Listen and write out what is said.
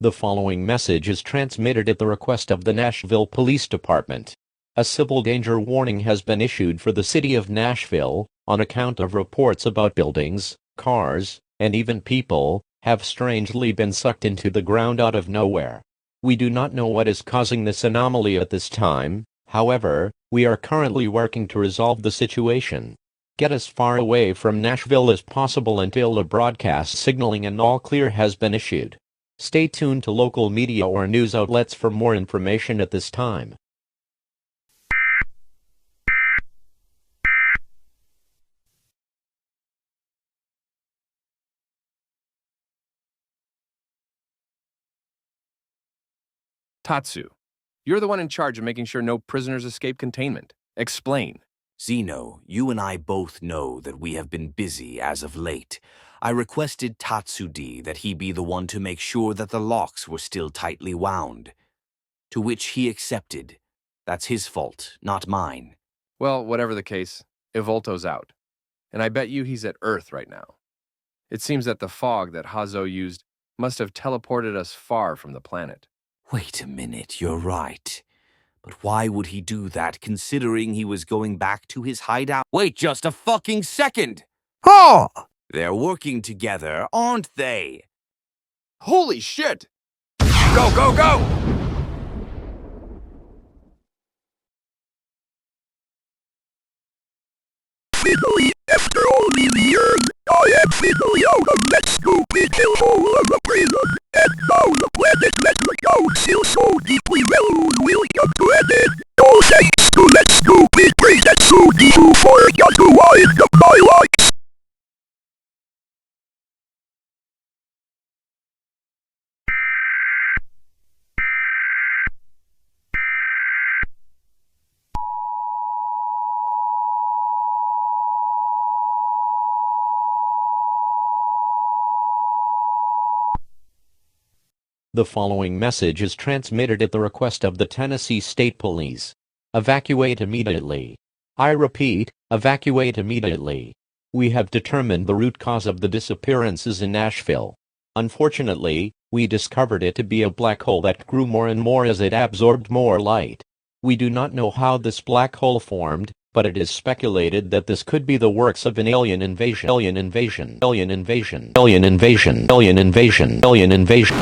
The following message is transmitted at the request of the Nashville Police Department. A civil danger warning has been issued for the city of Nashville, on account of reports about buildings, cars, and even people, have strangely been sucked into the ground out of nowhere. We do not know what is causing this anomaly at this time, however, we are currently working to resolve the situation. Get as far away from Nashville as possible until the broadcast signaling and all clear has been issued. Stay tuned to local media or news outlets for more information at this time. Tatsu, you're the one in charge of making sure no prisoners escape containment. Explain. Zeno, you and I both know that we have been busy as of late. I requested Tatsu-D that he be the one to make sure that the locks were still tightly wound. To which he accepted. That's his fault, not mine. Well, whatever the case, Evolto's out. And I bet you he's at Earth right now. It seems that the fog that Hazo used must have teleported us far from the planet. Wait a minute, you're right. But why would he do that, considering he was going back to his hideout? Wait just a fucking second! Oh! They're working together, aren't they? Holy shit! Go, go, go! Finally, after all these years, I am finally out of that stupid hellhole of a prison, and now the planet that the council so deeply values will come to an end. No thanks to that stupid brain that so you forgot to wind up my lights. The following message is transmitted at the request of the Tennessee State Police. Evacuate immediately. I repeat, evacuate immediately. We have determined the root cause of the disappearances in Nashville. Unfortunately, we discovered it to be a black hole that grew more and more as it absorbed more light. We do not know how this black hole formed, but it is speculated that this could be the works of an alien invasion. Alien invasion. Alien invasion. Alien invasion. Alien invasion. Alien invasion.